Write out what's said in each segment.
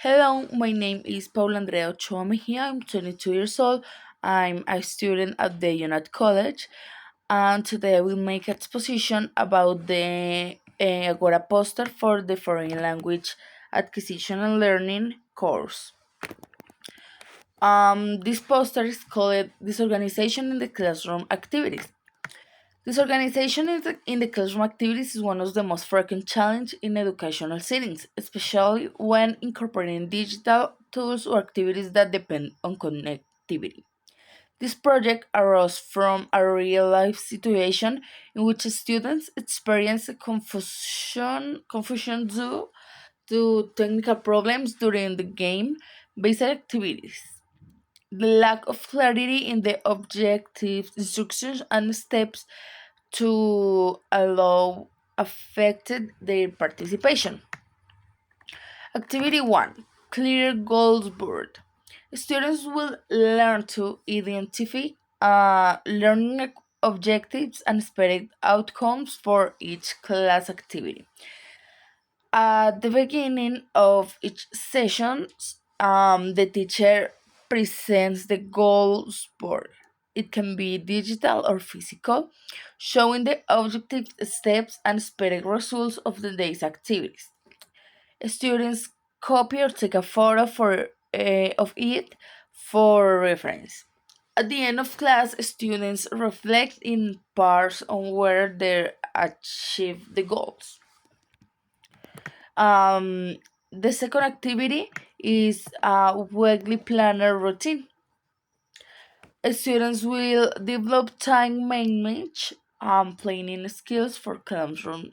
Hello, my name is Paula Andrea Ochoa Mejia. I'm 22 years old. I'm a student at the UNAT College, and today I will make an exposition about the Agora poster for the Foreign Language Acquisition and Learning course. This poster is called Disorganization in the Classroom Activities. Disorganization in the classroom activities is one of the most frequent challenges in educational settings, especially when incorporating digital tools or activities that depend on connectivity. This project arose from a real life situation in which students experienced confusion due to technical problems during the game based activities. The lack of clarity in the objective instructions and steps to allow affected their participation. Activity 1, Clear Goals Board. Students will learn to identify learning objectives and expected outcomes for each class activity. At the beginning of each session, the teacher presents the goals board. It can be digital or physical, showing the objective steps and expected results of the day's activities. Students copy or take a photo of it for reference. At the end of class, students reflect in parts on where they achieved the goals. Um, the second activity is a weekly planner routine. Students will develop time management and planning skills for classroom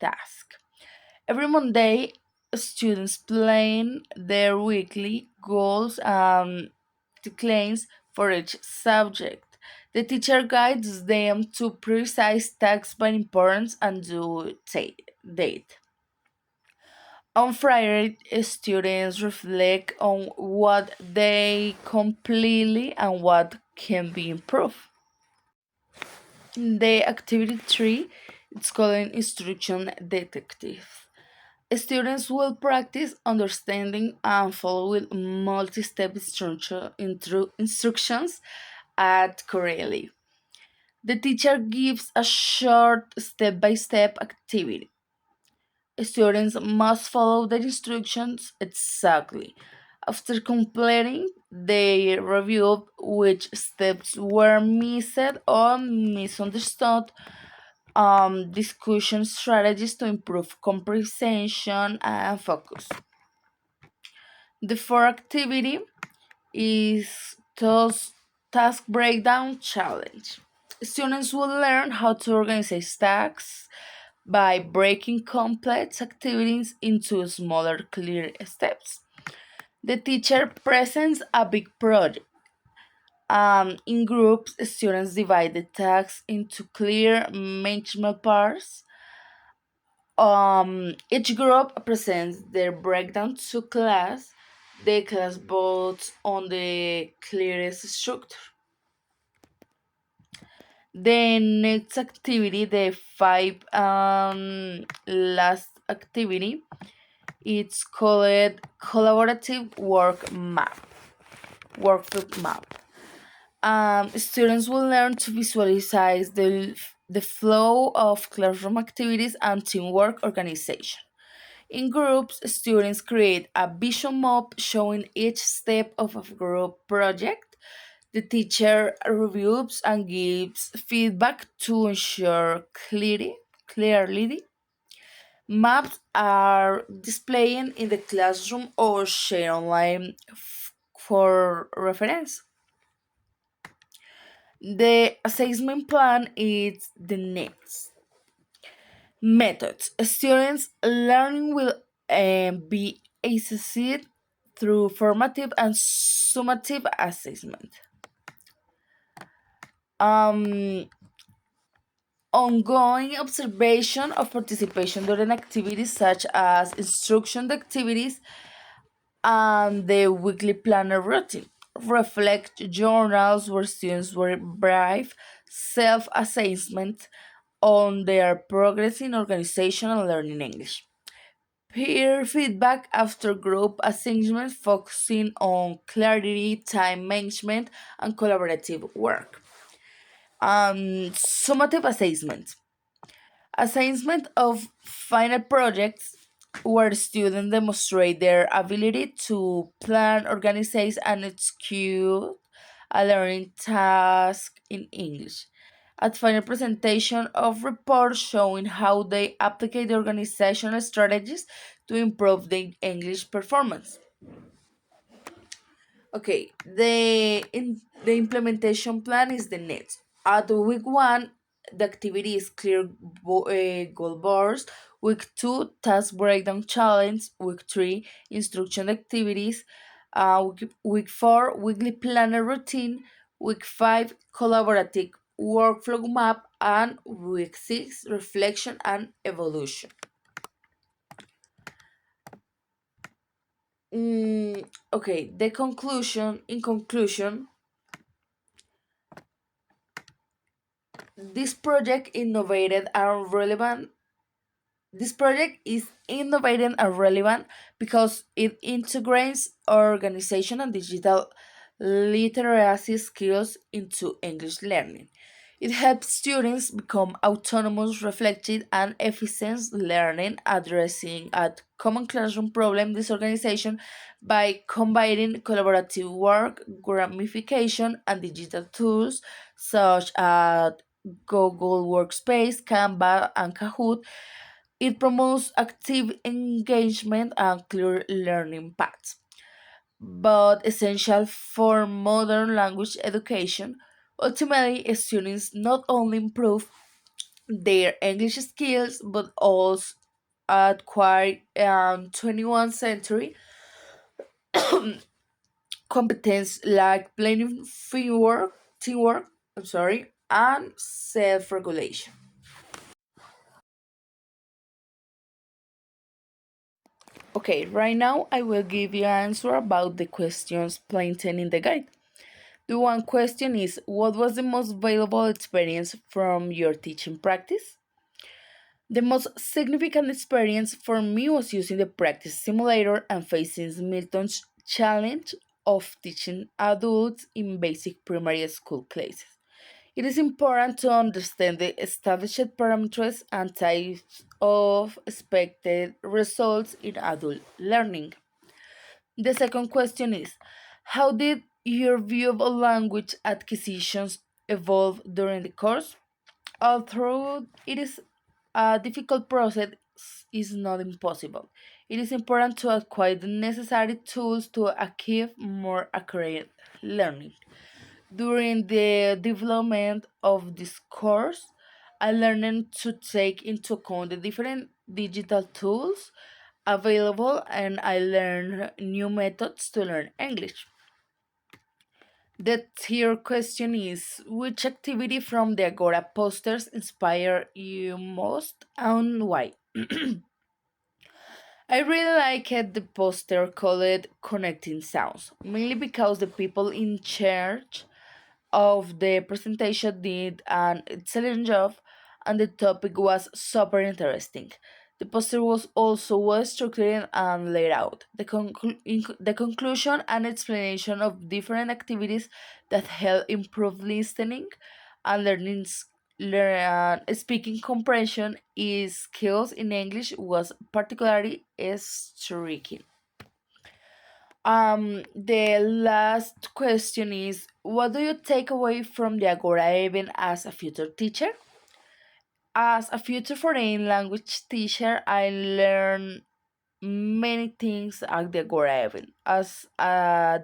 tasks. Every Monday, students plan their weekly goals and declines for each subject. The teacher guides them to precise tasks by importance and due date. On Friday, students reflect on what they completely and what can be improved. The activity 3, it's called instruction detective. Students will practice understanding and following multi-step instructions at correctly. The teacher gives a short step-by-step activity. Students must follow the instructions exactly. After completing, they review which steps were missed or misunderstood, discussion strategies to improve comprehension and focus. The fourth activity is task breakdown challenge. Students will learn how to organize tasks by breaking complex activities into smaller, clear steps. The teacher presents a big project. In groups, students divide the tasks into clear, manageable parts. Each group presents their breakdown to class. The class votes on the clearest structure. The next activity, the five last activity, it's called collaborative workbook map. Students will learn to visualize the flow of classroom activities and teamwork organization. In groups, students create a visual map showing each step of a group project. The teacher reviews and gives feedback to ensure clarity. Maps are displayed in the classroom or shared online for reference. The assessment plan is the next. Methods. Students' learning will be assessed through formative and summative assessment. Um, Ongoing observation of participation during activities such as instruction activities and the weekly planner routine. Reflect journals where students were brave self assessment on their progress in organization and learning English. Peer feedback after group assignments focusing on clarity, time management, and collaborative work. Summative assessment. Assessment of final projects where students demonstrate their ability to plan, organize, and execute a learning task in English. At final presentation of reports showing how they apply the organizational strategies to improve the English performance. Okay, the implementation plan is the next. At week one, the activity is clear goal bars. Week two, task breakdown challenge. Week three, instruction activities. Week four, weekly planner routine. Week five, collaborative workflow map. And week six, reflection and evolution. Okay, the conclusion. In conclusion, this project innovated and relevant this project is innovative and relevant because it integrates organization and digital literacy skills into English learning. It helps students become autonomous, reflective, and efficient learning, addressing a common classroom problem disorganization by combining collaborative work, gamification, and digital tools such as Google Workspace, Canva, and Kahoot. It promotes active engagement and clear learning paths. But essential for modern language education, ultimately, students not only improve their English skills but also acquire 21st century competence like planning, teamwork, and self-regulation. Okay, right now I will give you an answer about the questions planted in the guide. The one question is, what was the most valuable experience from your teaching practice? The most significant experience for me was using the practice simulator and facing Milton's challenge of teaching adults in basic primary school classes. It is important to understand the established parameters and types of expected results in adult learning. The second question is, how did your view of language acquisitions evolve during the course? Although it is a difficult process, is not impossible. It is important to acquire the necessary tools to achieve more accurate learning. During the development of this course, I learned to take into account the different digital tools available and I learned new methods to learn English. The third question is, which activity from the Agora posters inspire you most and why? I really liked the poster called Connecting Sounds, mainly because the people in charge of the presentation did an excellent job and the topic was super interesting. The poster was also well structured and laid out. The conclusion and explanation of different activities that help improve listening and speaking comprehension is skills in English was particularly striking. The last question is, what do you take away from the Agora event as a future teacher? As a future foreign language teacher, I learned many things at the Agora event. As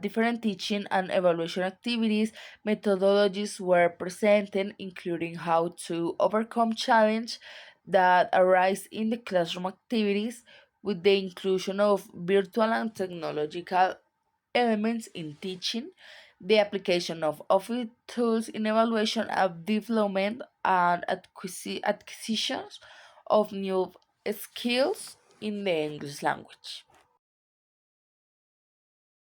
different teaching and evaluation activities, methodologies were presented, including how to overcome challenge that arise in the classroom activities with the inclusion of virtual and technological elements in teaching, the application of office tools in evaluation and development, and acquisitions of new skills in the English language.